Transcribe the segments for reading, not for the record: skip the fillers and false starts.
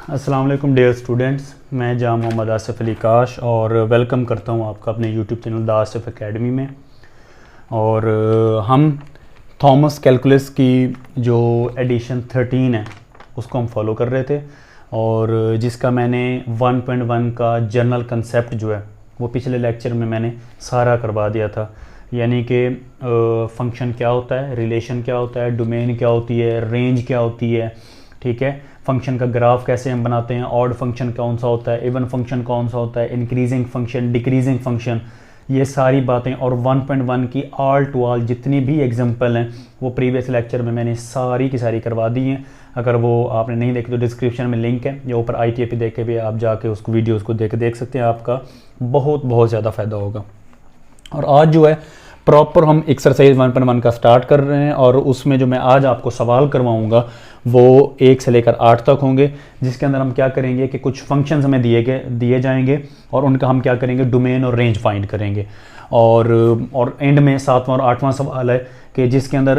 अस्सलाम वालेकुम dear students, मैं जाम मोहम्मद आसिफ अली काश और वेलकम करता हूं आपका अपने YouTube channel the Asif academy में। और हम थॉमस कैलकुलस की जो एडिशन 13 है उसको हम फॉलो कर रहे थे और जिसका मैंने 1.1 का जनरल कंसेप्ट जो है वो पिछले लेक्चर में मैंने सारा करवा दिया था। यानी कि फंक्शन क्या होता है, रिलेशन क्या होता है, डोमेन क्या होती है, रेंज क्या होती है, ठीक है, फंक्शन का ग्राफ कैसे हम बनाते हैं, ऑड फंक्शन कौन सा होता है, इवन फंक्शन कौन सा होता है, इंक्रीजिंग फंक्शन, डिक्रीजिंग फंक्शन, ये सारी बातें। और 1.1 की ऑल टू ऑल जितनी भी एग्जांपल हैं वो प्रीवियस लेक्चर में मैंने सारी की सारी करवा दी हैं। अगर वो आपने नहीं देखी तो डिस्क्रिप्शन में लिंक है या ऊपर ITP देख के भी आप जाके उसको वीडियोज़ को देख सकते हैं। आपका बहुत ज़्यादा फ़ायदा होगा। और आज जो है प्रॉपर हम एक्सरसाइज 1.1 का स्टार्ट कर रहे हैं और उसमें जो मैं आज आपको सवाल करवाऊंगा वो 1 से लेकर 8 तक होंगे, जिसके अंदर हम क्या करेंगे कि कुछ फंक्शंस हमें दिए जाएंगे और उनका हम क्या करेंगे, डोमेन और रेंज फाइंड करेंगे। और एंड में 7वां और 8वां सवाल है कि जिसके अंदर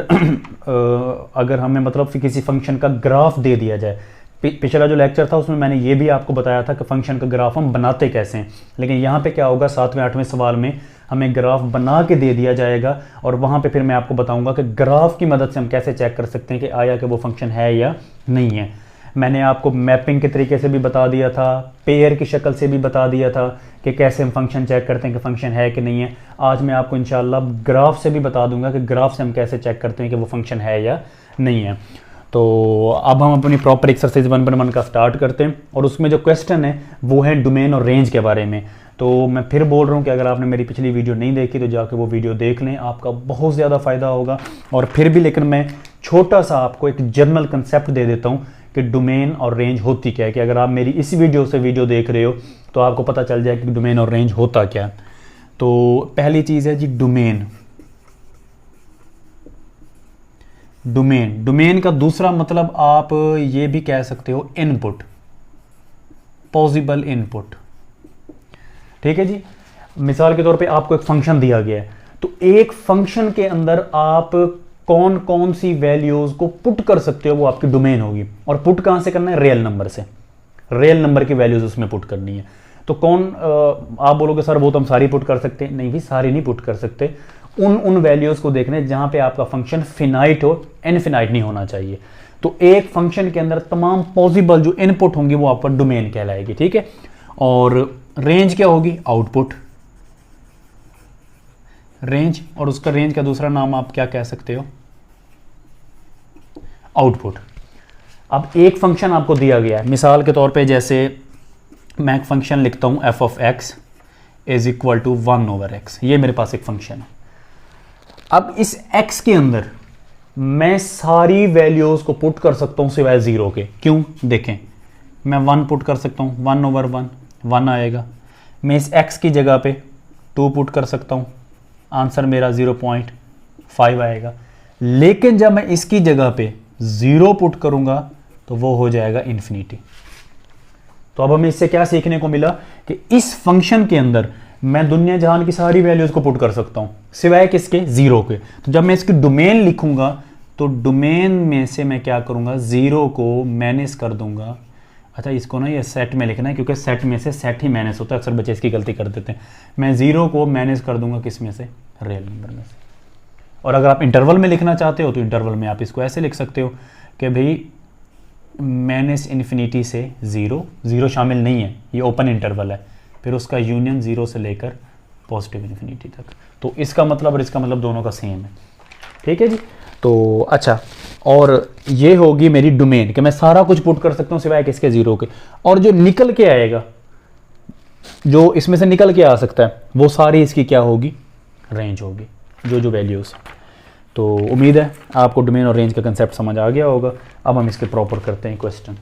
अगर हमें मतलब किसी फंक्शन का ग्राफ दे दिया जाए। पिछला जो लेक्चर था उसमें मैंने ये भी आपको बताया था कि फंक्शन का ग्राफ हम बनाते कैसे हैं, लेकिन यहाँ पे क्या होगा 7वें 8वें सवाल में हमें ग्राफ बना के दे दिया जाएगा और वहाँ पे फिर मैं आपको बताऊँगा कि ग्राफ की मदद से हम कैसे चेक कर सकते हैं कि आया कि वो फंक्शन है या नहीं है। मैंने आपको मैपिंग के तरीके से भी बता दिया था, पेयर की शक्ल से भी बता दिया था कि कैसे हम फंक्शन चेक करते हैं कि फंक्शन है कि नहीं है। आज मैं आपको इंशाल्लाह ग्राफ से भी बता दूंगा कि ग्राफ से हम कैसे चेक करते हैं कि वो फंक्शन है या नहीं है। तो अब हम अपनी प्रॉपर एक्सरसाइज 1.1 का स्टार्ट करते हैं और उसमें जो क्वेश्चन है वो है डोमेन और रेंज के बारे में। तो मैं फिर बोल रहा हूँ कि अगर आपने मेरी पिछली वीडियो नहीं देखी तो जाके वो वीडियो देख लें, आपका बहुत ज़्यादा फ़ायदा होगा। और फिर भी लेकिन मैं छोटा सा आपको एक जनरल कंसेप्ट दे देता हूँ कि डोमेन और रेंज होती क्या है, कि अगर आप मेरी इस वीडियो से वीडियो देख रहे हो तो आपको पता चल जाए कि डोमेन और रेंज होता क्या है। तो पहली चीज़ है जी डोमेन। डोमेन का दूसरा मतलब आप ये भी कह सकते हो इनपुट, पॉसिबल इनपुट, ठीक है जी। मिसाल के तौर पे आपको एक फंक्शन दिया गया है तो एक फंक्शन के अंदर आप कौन कौन सी वैल्यूज को पुट कर सकते हो वो आपकी डोमेन होगी। और पुट कहां से करना है, रियल नंबर से, रियल नंबर की वैल्यूज उसमें पुट करनी है। तो कौन आप बोलोगे सर वो तो हम सारी पुट कर सकते हैं, नहीं भी सारी नहीं पुट कर सकते। उन वैल्यूज को देखने जहां पे आपका फंक्शन फिनाइट हो, इनफिनाइट नहीं होना चाहिए। तो एक फंक्शन के अंदर तमाम पॉसिबल जो इनपुट होंगी वो आपका डोमेन कहलाएगी, ठीक है। और रेंज क्या होगी, आउटपुट, रेंज। और उसका रेंज का दूसरा नाम आप क्या कह सकते हो, आउटपुट। अब एक फंक्शन आपको दिया गया है, मिसाल के तौर पे जैसे मैं एक फंक्शन लिखता हूं f of x is equal to 1/x। ये मेरे पास एक फंक्शन है। अब इस x के अंदर मैं सारी वैल्यूज को पुट कर सकता हूं सिवाय 0 के। क्यों, देखें, मैं 1 पुट कर सकता हूं, 1/1 1 आएगा। मैं इस x की जगह पे 2 पुट कर सकता हूं, आंसर मेरा 0.5 आएगा। लेकिन जब मैं इसकी जगह पे 0 पुट करूंगा तो वो हो जाएगा इन्फिनिटी। तो अब हमें इससे क्या सीखने को मिला कि इस फंक्शन के अंदर मैं दुनिया जहान की सारी वैल्यूज को पुट कर सकता हूं सिवाय किसके, 0 के। तो जब मैं इसकी डोमेन लिखूंगा तो डोमेन में से मैं क्या करूंगा, 0 को मैनेज कर दूंगा। अच्छा, इसको ना ये सेट में लिखना है क्योंकि सेट में से सेट ही मैनेज होता है, अक्सर बच्चे इसकी गलती कर देते हैं। मैं 0 को मैनेज कर दूंगा किस में से, रियल नंबर में से। और अगर आप इंटरवल में लिखना चाहते हो तो इंटरवल में आप इसको ऐसे लिख सकते हो कि भाई माइनस इन्फिनिटी से 0 शामिल नहीं है, ये ओपन इंटरवल है, फिर उसका यूनियन 0 से लेकर पॉजिटिव इन्फिनिटी तक। तो इसका मतलब और इसका मतलब दोनों का सेम है, ठीक है जी। तो अच्छा, और ये होगी मेरी डोमेन कि मैं सारा कुछ पुट कर सकता हूँ सिवाय किसके, 0 के। और जो निकल के आएगा, जो इसमें से निकल के आ सकता है, वो सारी इसकी क्या होगी, रेंज होगी, जो वैल्यूज। तो उम्मीद है आपको डोमेन और रेंज का कंसेप्ट समझ आ गया होगा। अब हम इसके प्रॉपर करते हैं क्वेश्चन।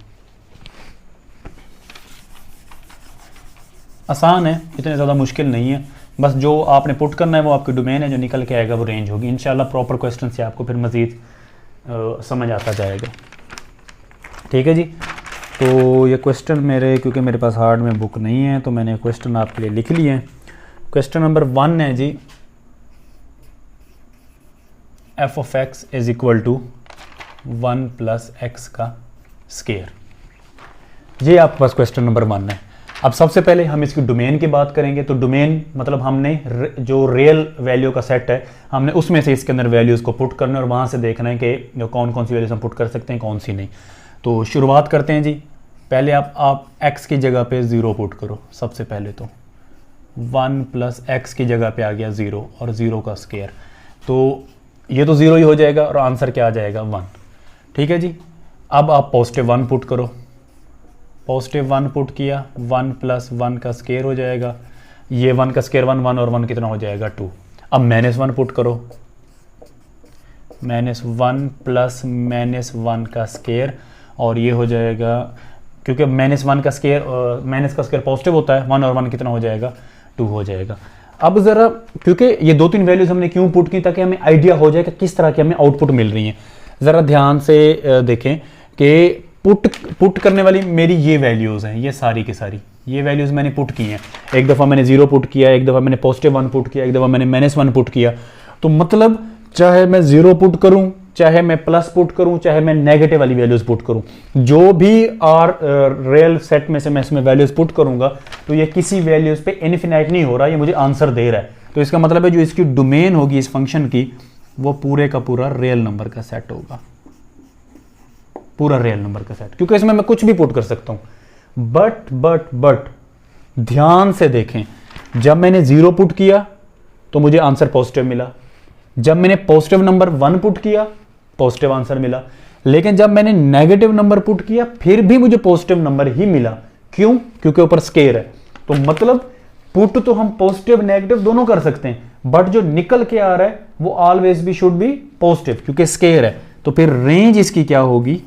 आसान है, इतने ज़्यादा मुश्किल नहीं है। बस जो आपने पुट करना है वो आपकी डोमेन है, जो निकल के आएगा वो रेंज होगी। इंशाल्लाह प्रॉपर क्वेश्चन से आपको फिर मज़ीद समझ आता जाएगा, ठीक है जी। तो ये क्वेश्चन मेरे, क्योंकि मेरे पास हार्ड में बुक नहीं है तो मैंने क्वेश्चन आपके लिए लिख लिए हैं। क्वेश्चन नंबर 1 है जी, f of x is equal to 1 + x का स्क्वायर। ये आपके पास क्वेश्चन नंबर 1 है। अब सबसे पहले हम इसकी डोमेन की बात करेंगे। तो डोमेन मतलब हमने जो रियल वैल्यू का सेट है, हमने उसमें से इसके अंदर वैल्यूज़ को पुट करना है और वहाँ से देखना है कि कौन कौन सी वैल्यूज हम पुट कर सकते हैं, कौन सी नहीं। तो शुरुआत करते हैं जी। पहले आप x की जगह पे 0 पुट करो। सबसे पहले तो 1 + x की जगह पे आ गया 0 और 0 का स्क्वायर, तो ये तो 0 ही हो जाएगा और आंसर क्या आ जाएगा 1। ठीक है जी। अब आप +1 पुट करो। +1 पुट किया, 1 + 1 का स्क्वायर हो जाएगा। ये 1 का स्क्वायर 1, 1 और 1 कितना हो जाएगा 2। अब -1 पुट करो। -1 + -1 का स्क्वायर और ये हो जाएगा, क्योंकि -1 का स्क्वायर माइनस का स्क्वायर पॉजिटिव होता है, 1 और 1 कितना हो जाएगा 2 हो जाएगा। अब ज़रा, क्योंकि ये 2-3 वैल्यूज़ हमने क्यों पुट की, ताकि हमें आइडिया हो जाए कि किस तरह की हमें आउटपुट मिल रही है। ज़रा ध्यान से देखें कि पुट करने वाली मेरी ये वैल्यूज़ हैं, ये सारी की सारी ये वैल्यूज़ मैंने पुट की हैं। एक दफ़ा मैंने 0 पुट किया, एक दफ़ा मैंने +1 पुट किया, एक दफ़ा मैंने -1 पुट किया। तो मतलब चाहे मैं 0 पुट करूं, चाहे मैं प्लस पुट करूं, चाहे मैं नेगेटिव वाली वैल्यूज़ पुट करूं, जो भी रियल सेट में से मैं इसमें वैल्यूज़ पुट करूंगा, तो ये किसी वैल्यूज़ पे इनफिनाइट नहीं हो रहा, ये मुझे आंसर दे रहा है। तो इसका मतलब है जो इसकी डोमेन होगी इस फंक्शन की, वो पूरे का पूरा रियल नंबर का सेट होगा, पूरा रियल नंबर का सेट, क्योंकि इसमें मैं कुछ भी पुट कर सकता हूं। बट ध्यान से देखें, जब मैंने 0 पुट किया तो मुझे आंसर पॉजिटिव मिला, जब मैंने पॉजिटिव नंबर 1 पुट किया पॉजिटिव आंसर मिला, लेकिन जब मैंने नेगेटिव नंबर पुट किया फिर भी मुझे पॉजिटिव नंबर ही मिला। क्यों? क्योंकि ऊपर स्क्वायर है। तो मतलब पुट तो हम पॉजिटिव नेगेटिव दोनों कर सकते हैं, बट जो निकल के आ रहा है वो ऑलवेज भी शुड बी पॉजिटिव, क्योंकि स्क्वायर है। तो फिर रेंज इसकी क्या होगी?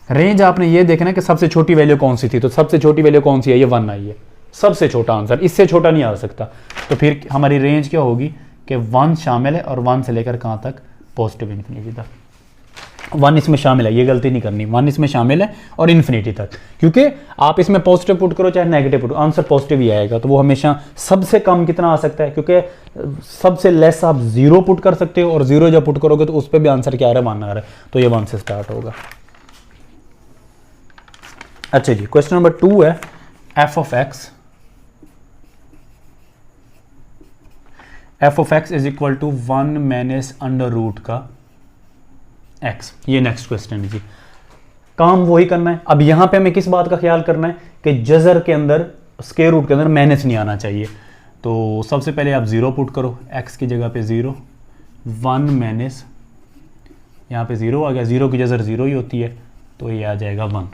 रेंज आपने ये देखना है कि सबसे छोटी वैल्यू कौन सी थी, तो सबसे छोटी वैल्यू कौन सी है? ये 1 आई है, सबसे छोटा आंसर, इससे छोटा नहीं आ सकता। तो फिर हमारी रेंज क्या होगी कि 1 शामिल है, और 1 से लेकर कहां तक? पॉजिटिव इन्फिनिटी तक। 1 इसमें शामिल है, ये गलती नहीं करनी, 1 इसमें शामिल है और इन्फिनिटी तक, क्योंकि आप इसमें पॉजिटिव पुट करो चाहे नेगेटिव पुट, आंसर पॉजिटिव ही आएगा। तो वो हमेशा सबसे कम कितना आ सकता है, क्योंकि सबसे लेस आप 0 पुट कर सकते हो, और 0 जब पुट करोगे तो उस पर भी आंसर क्या आ रहा है? 1 आ रहा है, तो ये 1 से स्टार्ट होगा। अच्छा जी, क्वेश्चन नंबर 2 है f of x is equal to 1 minus under root का x। ये नेक्स्ट क्वेश्चन है जी। काम वही करना है। अब यहां पे हमें किस बात का ख्याल करना है कि जजर के अंदर, स्क्वायर रूट के अंदर माइनस नहीं आना चाहिए। तो सबसे पहले आप 0 पुट करो, x की जगह पे 0, 1 माइनस, यहाँ पे 0 आ गया, 0 की जजर 0 ही होती है, तो ये आ जाएगा 1।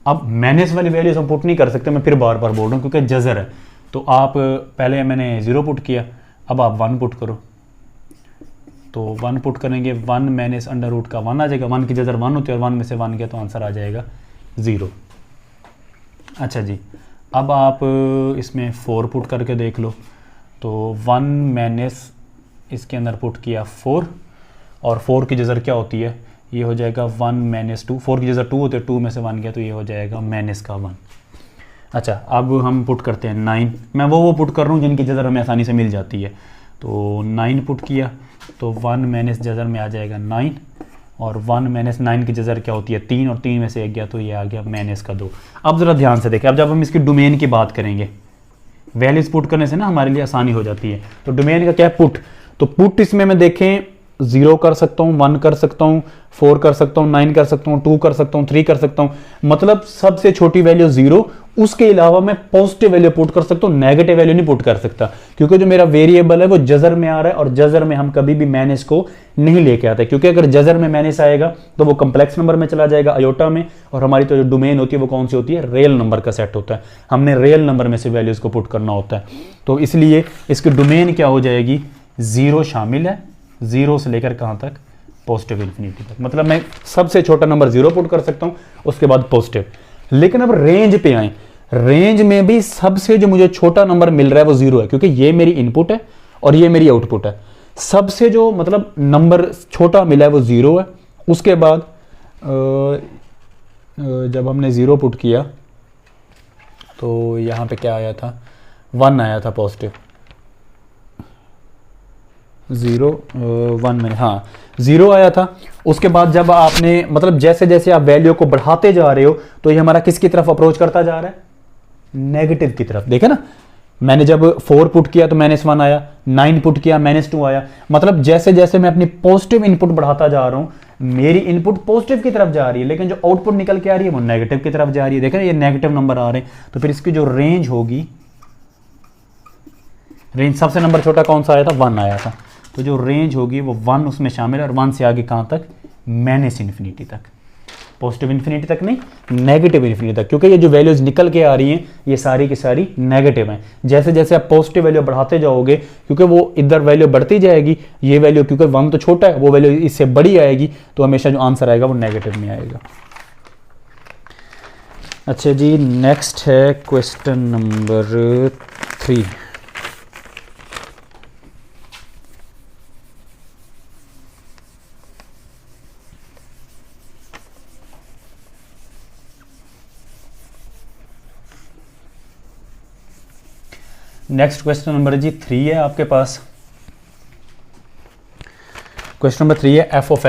अब माइनस वाली वैल्यूज हम पुट नहीं कर सकते, मैं फिर बार बार बोल रहा हूँ क्योंकि जजर है। तो आप पहले मैंने 0 पुट किया, अब आप 1 पुट करो। तो 1 पुट करेंगे, 1 माइनस अंडर रूट का 1 आ जाएगा, 1 की जजर 1 होती है और 1 में से 1 गया तो आंसर आ जाएगा 0। अच्छा जी, अब आप इसमें 4 पुट करके देख लो। तो 1 माइनस इसके अंदर पुट किया 4, और 4 की जजर क्या होती है? ये हो जाएगा 1 माइनस 2, 4 की जगह 2 होते हैं, 2 में से 1 गया तो ये हो जाएगा माइनस का 1। अच्छा, अब हम पुट करते हैं 9। मैं वो पुट कर रहा हूँ जिनकी जजर हमें आसानी से मिल जाती है। तो 9 पुट किया तो 1 माइनस जजर में आ जाएगा 9, और 1 माइनस 9 की जजर क्या होती है? 3, और 3 में से 1 गया तो ये आ गया माइनस का 2। अब ज़रा ध्यान से देखें, अब जब हम इसकी डोमेन की बात करेंगे, वैल्यूज पुट करने से ना हमारे लिए आसानी हो जाती है। तो डोमेन का क्या है? पुट। तो पुट इसमें मैं देखें 0 कर सकता हूँ, 1 कर सकता हूँ, 4 कर सकता हूँ, 9 कर सकता हूँ, 2 कर सकता हूँ, 3 कर सकता हूँ, मतलब सबसे छोटी वैल्यू 0। उसके अलावा मैं पॉजिटिव वैल्यू पुट कर सकता हूँ, नेगेटिव वैल्यू नहीं पुट कर सकता, क्योंकि जो मेरा वेरिएबल है वो जजर में आ रहा है, और जजर में हम कभी भी माइनस को नहीं लेके आते, क्योंकि अगर जजर में माइनस आएगा तो वो कंप्लेक्स नंबर में चला जाएगा, अयोटा में, और हमारी तो जो डोमेन होती है वो कौन सी होती है? रियल नंबर का सेट होता है। हमने रियल नंबर में से वैल्यूज को पुट करना होता है। तो इसलिए इसकी डोमेन क्या हो जाएगी? 0 शामिल है, 0 से लेकर कहां तक? पॉजिटिव इन्फिनिटी तक। मतलब मैं सबसे छोटा नंबर 0 पुट कर सकता हूं, उसके बाद पॉजिटिव। लेकिन अब रेंज पे आए, रेंज में भी सबसे जो मुझे छोटा नंबर मिल रहा है वो 0 है, क्योंकि ये मेरी इनपुट है और ये मेरी आउटपुट है। सबसे जो मतलब नंबर छोटा मिला है वो 0 है। उसके बाद जब हमने 0 पुट किया तो यहां पे क्या आया था? 1 आया था पॉजिटिव। 0 1 में, हाँ 0 आया था। उसके बाद जब आपने मतलब जैसे जैसे आप वैल्यू को बढ़ाते जा रहे हो तो ये हमारा किसकी तरफ अप्रोच करता जा रहा है, नेगेटिव की तरफ। देखे ना, मैंने जब 4 पुट किया तो -1 आया, 9 पुट किया -2 आया। मतलब जैसे जैसे मैं अपनी पॉजिटिव इनपुट बढ़ाता जा रहा हूं मेरी इनपुट पॉजिटिव की तरफ जा रही है, लेकिन जो आउटपुट निकल के आ रही है वो नेगेटिव की तरफ जा रही है। देखें ये नेगेटिव नंबर आ रहे हैं, तो फिर इसकी जो रेंज होगी, रेंज सबसे नंबर छोटा कौन सा आया था, 1 आया था, तो जो रेंज होगी वो 1 उसमें शामिल है, और 1 से आगे कहाँ तक, -इन्फिनिटी तक। पॉजिटिव इन्फिनिटी तक नहीं, नेगेटिव इन्फिनिटी तक, क्योंकि ये जो वैल्यूज निकल के आ रही हैं ये सारी की सारी नेगेटिव हैं। जैसे जैसे आप पॉजिटिव वैल्यू बढ़ाते जाओगे, क्योंकि वो इधर वैल्यू बढ़ती जाएगी, ये वैल्यू क्योंकि 1 तो छोटा है वो वैल्यू इससे बड़ी आएगी, तो हमेशा जो आंसर आएगा वो नेगेटिव में आएगा। अच्छा जी, नेक्स्ट है question number 3। Next question number जी 3 है आपके पास। क्वेश्चन नंबर 3 है f of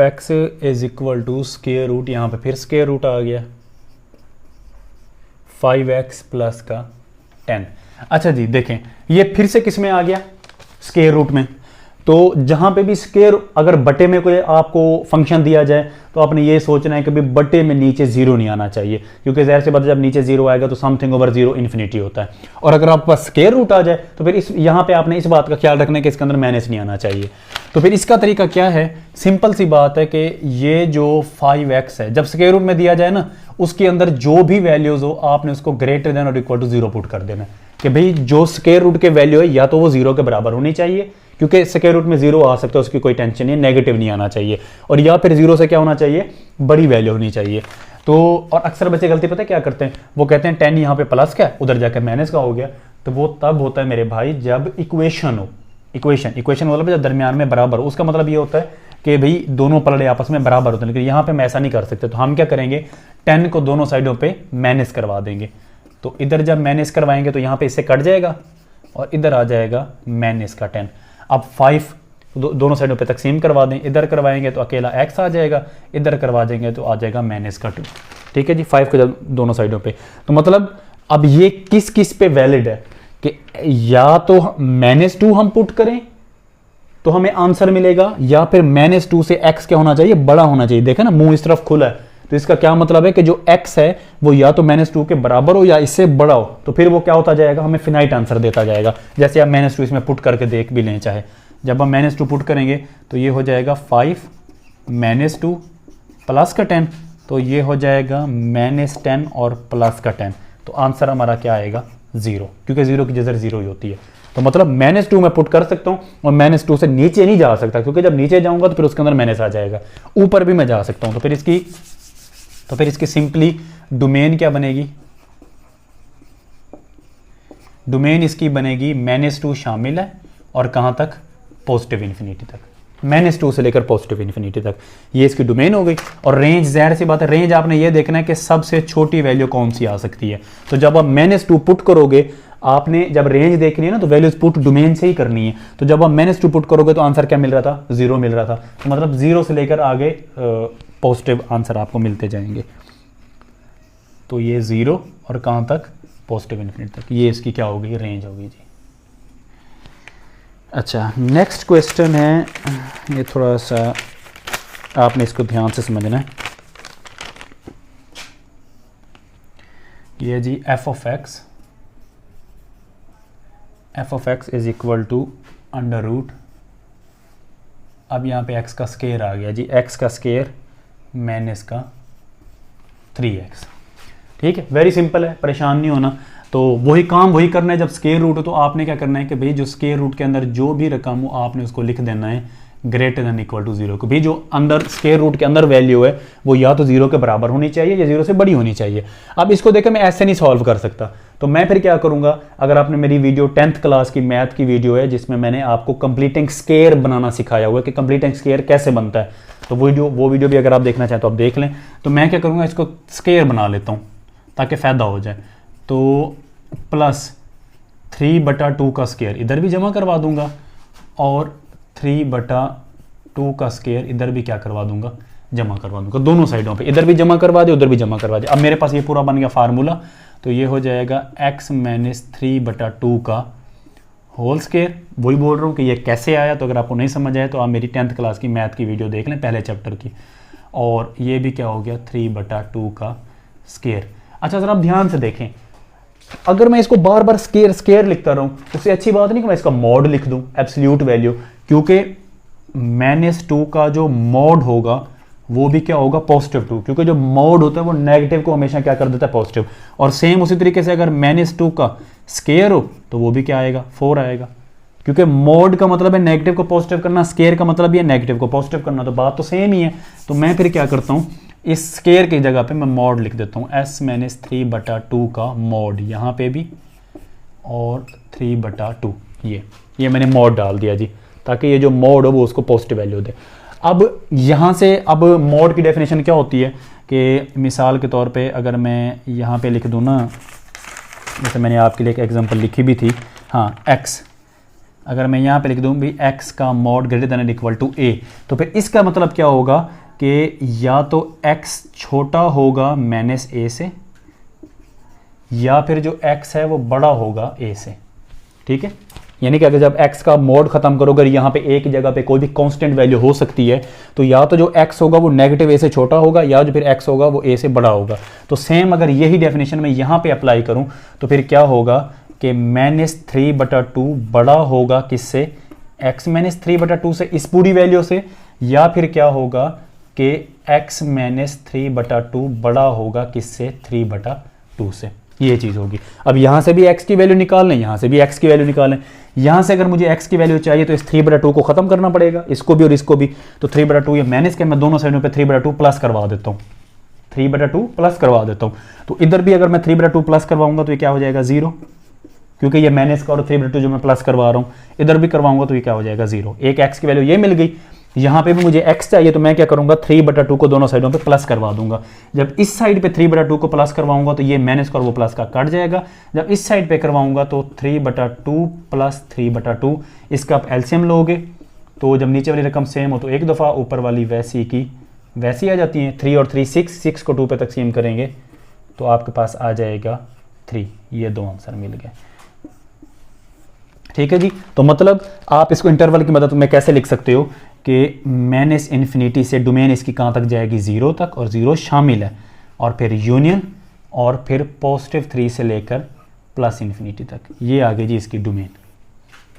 x is equal to square root, यहां पे फिर स्क्वायर रूट आ गया 5x प्लस का 10। अच्छा जी देखें, ये फिर से किस में आ गया, स्क्वायर रूट में। तो जहां पे भी स्क्वायर अगर बटे में कोई आपको फंक्शन दिया जाए तो आपने ये सोचना है कि भाई बटे में नीचे 0 नहीं आना चाहिए, क्योंकि ज़ाहिर सी बात है जब नीचे 0 आएगा तो समथिंग ओवर 0 इन्फिनिटी होता है। और अगर आपके पास स्क्वायर रूट आ जाए तो फिर इस यहाँ पे आपने इस बात का ख्याल रखना है कि इसके अंदर माइनस नहीं आना चाहिए। तो फिर इसका तरीका क्या है, सिंपल सी बात है कि ये जो 5x है जब स्क्वायर रूट में दिया जाए ना, उसके अंदर जो भी वैल्यूज हो आपने उसको ग्रेटर देन और इक्वल टू 0 पुट कर देना है कि भाई जो स्क्वायर रूट के वैल्यू है या तो वो 0 के बराबर होनी चाहिए, क्योंकि स्क्वायर रूट में 0 आ सकता है उसकी कोई टेंशन नहीं, नेगेटिव नहीं आना चाहिए, और या फिर 0 से क्या होना चाहिए, बड़ी वैल्यू होनी चाहिए। तो और अक्सर बच्चे गलती पता है क्या करते हैं, वो कहते हैं 10 यहाँ पे प्लस का उधर जाकर माइनस का हो गया। तो वो तब होता है मेरे भाई जब इक्वेशन हो, इक्वेशन मतलब जब दरमियान में बराबर हो, उसका मतलब ये होता है कि भाई दोनों पलड़े आपस में बराबर होते हैं। लेकिन यहाँ पे हम ऐसा नहीं कर सकते, तो हम क्या करेंगे, 10 को दोनों साइडों पे माइनस करवा देंगे। तो इधर जब माइनस करवाएंगे तो यहाँ पे इससे कट जाएगा और इधर आ जाएगा माइनस का 10। अब 5 दोनों साइडों पे तकसीम करवा दें, इधर करवाएंगे तो अकेला x आ जाएगा, इधर करवा देंगे तो आ जाएगा माइनस का 2। ठीक है जी, 5 को जब दोनों साइडों पे, तो मतलब अब ये किस किस पे वैलिड है कि या तो -2 हम पुट करें तो हमें आंसर मिलेगा, या फिर -2 से x क्या होना चाहिए, बड़ा होना चाहिए। देखें ना मुंह इस तरफ खुला है, तो इसका क्या मतलब है कि जो x है वो या तो -2 के बराबर हो या इससे बड़ा हो, तो फिर वो क्या होता जाएगा, हमें फिनाइट आंसर देता जाएगा। जैसे आप -2 इसमें पुट करके देख भी लें चाहे, जब हम -2 पुट करेंगे तो ये हो जाएगा 5 -2 प्लस का 10, तो ये हो जाएगा -10 और प्लस का 10, तो आंसर हमारा क्या आएगा, 0, क्योंकि 0 की जगह 0 ही होती है। तो मतलब -2 मैं पुट कर सकता हूँ और -2 से नीचे नहीं जा सकता, क्योंकि जब नीचे जाऊंगा तो फिर उसके अंदर माइनस आ जाएगा। ऊपर भी मैं जा सकता हूँ, तो फिर इसकी सिंपली डोमेन क्या बनेगी, डोमेन इसकी बनेगी -2 शामिल है और कहां तक, पॉजिटिव इन्फिनिटी तक, -2 से लेकर पॉजिटिव इन्फिनिटी तक, ये इसकी डोमेन हो गई। और रेंज, ज़ाहिर सी बात है रेंज आपने ये देखना है कि सबसे छोटी वैल्यू कौन सी आ सकती है। तो जब आप -2 पुट करोगे, आपने जब रेंज देखनी है ना तो वैल्यूज पुट डोमेन से ही करनी है। तो जब आप -2 पुट करोगे तो आंसर क्या मिल रहा था, 0 मिल रहा था। तो मतलब 0 से लेकर आगे पॉजिटिव आंसर आपको मिलते जाएंगे। तो ये 0 और कहां तक, पॉजिटिव इन्फिनिटी तक, ये इसकी क्या होगी, रेंज होगी जी। अच्छा, नेक्स्ट क्वेश्चन है, ये थोड़ा सा आपने इसको ध्यान से समझना है। ये जी f of x is equal to under root, अब यहाँ पे x का स्केयर आ गया जी, x का स्केयर माइनस का 3x। ठीक है, वेरी सिंपल है, परेशान नहीं होना। तो वही काम वही करना है, जब स्क्वायर रूट हो तो आपने क्या करना है कि भाई जो स्क्वायर रूट के अंदर जो भी रकम हो आपने उसको लिख देना है ग्रेटर देन इक्वल टू 0 को। भाई जो अंदर स्क्वायर रूट के अंदर वैल्यू है वो या तो 0 के बराबर होनी चाहिए या 0 से बड़ी होनी चाहिए। अब इसको देखकर मैं ऐसे नहीं सॉल्व कर सकता, तो मैं फिर क्या करूंगा, अगर आपने मेरी वीडियो 10th क्लास की मैथ की वीडियो है जिसमें मैंने आपको कंप्लीटिंग स्क्वायर बनाना सिखाया हुआ है कि कंप्लीटिंग स्क्वायर कैसे बनता है, तो वो वीडियो भी अगर आप देखना चाहें तो आप देख लें। तो मैं क्या करूंगा, इसको स्क्वायर बना लेता हूं ताकि फ़ायदा हो जाए। तो प्लस 3/2 का स्क्वायर इधर भी जमा करवा दूंगा और 3/2 का स्क्वायर इधर भी क्या करवा दूंगा, जमा करवा दूंगा दोनों साइडों पे, इधर भी जमा करवा दे उधर भी जमा करवा दे। अब मेरे पास ये पूरा बन गया फार्मूला, तो ये हो जाएगा x - 3/2 का होल स्क्वायर। वही बोल रहा हूँ कि ये कैसे आया, तो अगर आपको नहीं समझ आया तो आप मेरी 10th क्लास की मैथ की वीडियो देख लें, पहले चैप्टर की। और ये भी क्या हो गया 3/2 का स्क्वायर। अच्छा सर आप ध्यान से देखें, अगर मैं इसको बार बार स्क्वायर स्क्वायर लिखता रहूं उससे अच्छी बात नहीं कि मैं इसका मॉड लिख दूं, एब्सोल्यूट वैल्यू, क्योंकि -2 का जो मॉड होगा वो भी क्या होगा +2, क्योंकि जो मॉड होता है वो नेगेटिव को हमेशा क्या कर देता है पॉजिटिव। और सेम उसी तरीके से अगर -2 का स्क्वायर हो तो वो भी क्या आएगा 4 आएगा, क्योंकि मॉड का मतलब है नेगेटिव को पॉजिटिव करना, स्क्वायर का मतलब ये नेगेटिव को पॉजिटिव करना, तो बात तो सेम ही है। तो मैं फिर क्या करता हूँ, इस स्क्वायर की जगह पे मैं मॉड लिख देता हूँ, s - 3/2 का मॉड यहाँ पे भी और 3/2, ये मैंने मॉड डाल दिया जी, ताकि ये जो मॉड हो वो उसको पॉजिटिव वैल्यू दे। अब यहाँ से अब मॉड की डेफिनेशन क्या होती है कि मिसाल के तौर पे अगर मैं यहाँ पे लिख दूँ ना, जैसे मैंने आपके लिए एक एग्जांपल लिखी भी थी, हाँ x, अगर मैं यहाँ पे लिख दूँ भी x का मॉड > a, तो फिर इसका मतलब क्या होगा कि या तो x छोटा होगा -a से, या फिर जो x है वो बड़ा होगा a से, ठीक है। यानी कि अगर जब x का मॉड खत्म करोगे, अगर यहाँ पे a की जगह पे कोई भी कांस्टेंट वैल्यू हो सकती है, तो या तो जो x होगा वो -a से छोटा होगा, या जो फिर x होगा वो a से बड़ा होगा। तो सेम अगर यही डेफिनेशन मैं यहाँ पे अप्लाई करूँ तो फिर क्या होगा कि -3/2 बड़ा होगा किससे, x - 3/2 से, इस पूरी वैल्यू से, या फिर क्या होगा कि x - 3/2 बड़ा होगा किससे 3/2 से, ये चीज़ होगी। अब यहाँ से भी x की वैल्यू निकाल लें, यहाँ से भी x की वैल्यू निकालें। यहाँ से अगर मुझे x की वैल्यू चाहिए तो इस 3/2 को ख़त्म करना पड़ेगा, इसको भी और इसको भी। तो 3/2 ये माइनस के मैं दोनों साइडों पे 3/2 प्लस करवा देता हूँ, 3/2 प्लस करवा देता हूँ। तो इधर भी अगर मैं 3/2 प्लस करवाऊंगा तो ये क्या हो जाएगा 0, क्योंकि ये माइनस का और 3/2 जो मैं प्लस करवा रहा हूँ, इधर भी करवाऊंगा तो ये क्या हो जाएगा 0। एक x की वैल्यू ये मिल गई, यहाँ पे भी मुझे x चाहिए तो मैं क्या करूंगा 3/2 को दोनों साइडों पे प्लस करवा दूंगा। जब इस साइड पे 3/2 को प्लस करवाऊंगा तो ये माइनस का और वो प्लस का कट जाएगा। जब इस साइड पे करवाऊंगा तो 3/2 प्लस 3/2, इसका आप एलसीएम लोगे तो जब नीचे वाली रकम सेम हो तो एक दफ़ा, ऊपर वाली वैसी की वैसी आ जाती है। 3 और 3 6 को 2 पे तकसीम करेंगे तो आपके पास आ जाएगा 3। ये दो आंसर मिल गए, ठीक है जी। तो मतलब आप इसको इंटरवल की मदद में कैसे लिख सकते हो कि -∞ से डोमेन इसकी कहाँ तक जाएगी 0 तक, और 0 शामिल है, और फिर यूनियन, और फिर +3 से लेकर +∞ तक, ये आगे जी इसकी डोमेन।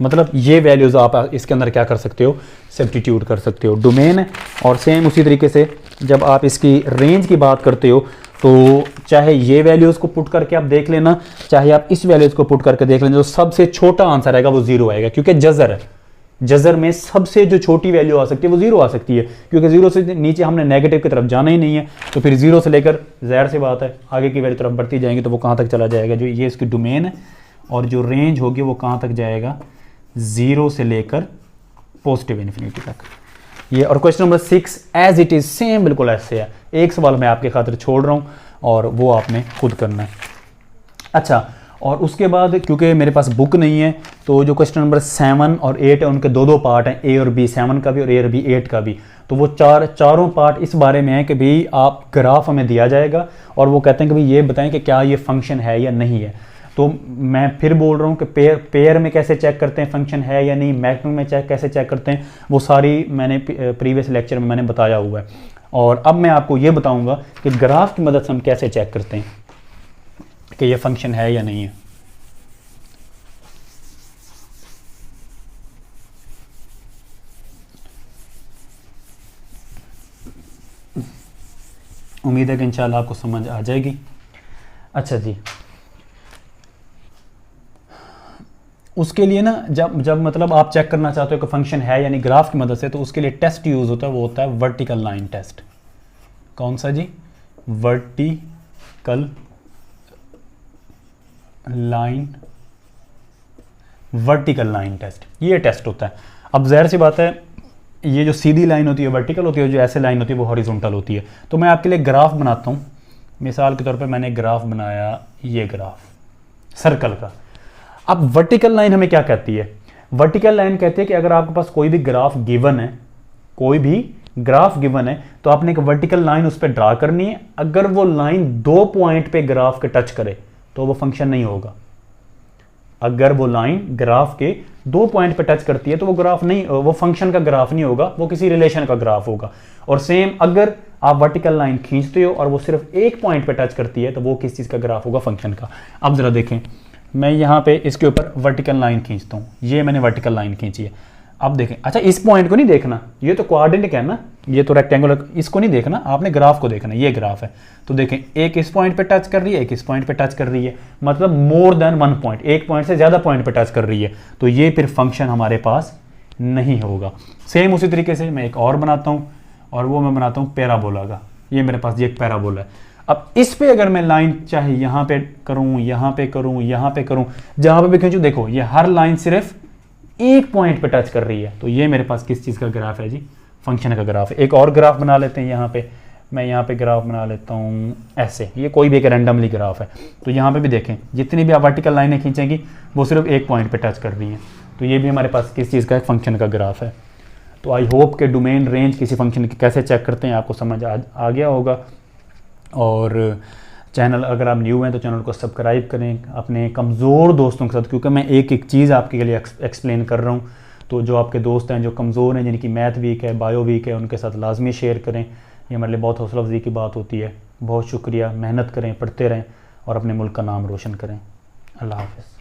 मतलब ये वैल्यूज़ आप इसके अंदर क्या कर सकते हो, सब्स्टिट्यूट कर सकते हो, डोमेन है। और सेम उसी तरीके से जब आप इसकी रेंज की बात करते हो तो चाहे ये वैल्यूज़ को पुट करके आप देख लेना, चाहे आप इस वैल्यूज़ को पुट करके देख लेना, जो सबसे छोटा आंसर आएगा वो 0 आएगा, क्योंकि जज़र है, जज़र में सबसे जो छोटी वैल्यू आ सकती है वो 0 आ सकती है, क्योंकि 0 से नीचे हमने नेगेटिव की तरफ जाना ही नहीं है। तो फिर 0 से लेकर ज़ाहिर सी बात है आगे की वैल्यू तरफ बढ़ती जाएंगी तो वो कहाँ तक चला जाएगा, जो ये इसकी डोमेन है, और जो रेंज होगी वो कहाँ तक जाएगा 0 से लेकर +∞ तक। ये और question number 6 as it is same बिल्कुल ऐसे है। एक सवाल मैं आपके खातिर छोड़ रहा हूँ और वो आपने खुद करना है। अच्छा, और उसके बाद क्योंकि मेरे पास बुक नहीं है तो जो क्वेश्चन नंबर 7 और 8 है उनके दो पार्ट हैं, A और B 7 का भी और A और B 8 का भी। तो वो चारों पार्ट इस बारे में है कि भाई आप ग्राफ हमें दिया जाएगा और वो कहते हैं कि भाई ये बताएं कि क्या ये फंक्शन है या नहीं है। तो मैं फिर बोल रहा हूँ कि पेयर में कैसे चेक करते हैं फंक्शन है या नहीं, मैक्सिमम में कैसे चेक करते हैं, वो सारी मैंने प्रीवियस लेक्चर में मैंने बताया हुआ है। और अब मैं आपको ये बताऊंगा कि ग्राफ की मदद से हम कैसे चेक करते हैं कि ये फंक्शन है या नहीं है। उम्मीद है कि इंशाल्लाह आपको समझ आ जाएगी। अच्छा जी, उसके लिए ना जब मतलब आप चेक करना चाहते हो कि फंक्शन है यानी ग्राफ की मदद से, तो उसके लिए टेस्ट यूज़ होता है, वो होता है वर्टिकल लाइन टेस्ट। कौन सा जी? वर्टिकल लाइन टेस्ट, ये टेस्ट होता है। अब ज़ाहिर सी बात है ये जो सीधी लाइन होती है वर्टिकल होती है, जो ऐसे लाइन होती है वो हॉरिजॉन्टल होती है। तो मैं आपके लिए ग्राफ बनाता हूँ। मिसाल के तौर पे मैंने ग्राफ बनाया, ये ग्राफ, सर्कल का। अब वर्टिकल लाइन हमें क्या कहती है? वर्टिकल लाइन कहती है कि अगर आपके पास कोई भी ग्राफ गिवन है, कोई भी ग्राफ गिवन है, तो आपने एक वर्टिकल लाइन उस पर ड्रा करनी है। अगर वो लाइन 2 पॉइंट पे ग्राफ के टच करे तो वो फंक्शन नहीं होगा। अगर वो लाइन ग्राफ के 2 पॉइंट पे टच करती है तो वो ग्राफ नहीं, वो फंक्शन का ग्राफ नहीं होगा, वो किसी रिलेशन का ग्राफ होगा। और सेम अगर आप वर्टिकल लाइन खींचते हो और वो सिर्फ 1 पॉइंट पे टच करती है तो वो किस चीज़ का ग्राफ होगा? फंक्शन का। अब जरा देखें, मैं यहाँ पे इसके ऊपर वर्टिकल लाइन खींचता हूँ, ये मैंने वर्टिकल लाइन खींची है। अब देखें, अच्छा इस पॉइंट को नहीं देखना, ये तो कोऑर्डिनेट है ना, ये तो रेक्टेंगुलर, इसको नहीं देखना, आपने ग्राफ को देखना। ये ग्राफ है तो देखें, एक इस पॉइंट पे टच कर रही है, एक इस पॉइंट पे टच कर रही है, मतलब मोर देन 1 पॉइंट, एक पॉइंट से ज़्यादा पॉइंट पे टच कर रही है, तो ये फिर फंक्शन हमारे पास नहीं होगा। सेम उसी तरीके से मैं एक और बनाता हूँ, और वो मैं बनाता हूँ पैराबोला का। ये मेरे पास ये एक पैराबोला है। अब इस पे अगर मैं लाइन चाहे यहाँ पे करूँ, यहाँ पे करूँ, यहाँ पे करूँ, जहाँ पे भी खींचूँ, देखो ये हर लाइन सिर्फ 1 पॉइंट पे टच कर रही है, तो ये मेरे पास किस चीज़ का ग्राफ है जी? फंक्शन का ग्राफ है। एक और ग्राफ बना लेते हैं यहाँ पे, मैं यहाँ पे ग्राफ बना लेता हूँ ऐसे, ये कोई भी एक रैंडमली ग्राफ है। तो यहाँ पे भी देखें, जितनी भी आप वर्टिकल लाइनें खींचेंगी वो सिर्फ 1 पॉइंट पे टच कर रही हैं, तो ये भी हमारे पास किस चीज़ का? फंक्शन का ग्राफ है। तो आई होप के डोमेन रेंज किसी फंक्शन की कैसे चेक करते हैं आपको समझ आ गया होगा। और चैनल, अगर आप न्यू हैं तो चैनल को सब्सक्राइब करें अपने कमज़ोर दोस्तों के साथ, क्योंकि मैं एक एक चीज़ आपके लिए एक्सप्लेन कर रहा हूँ। तो जो आपके दोस्त हैं जो कमज़ोर हैं, जिनकी मैथ वीक है, बायो वीक है, उनके साथ लाजमी शेयर करें। ये हमारे लिए बहुत हौसला अफजाई की बात होती है। बहुत शुक्रिया, मेहनत करें, पढ़ते रहें और अपने मुल्क का नाम रोशन करें। अल्लाह हाफ़िज़।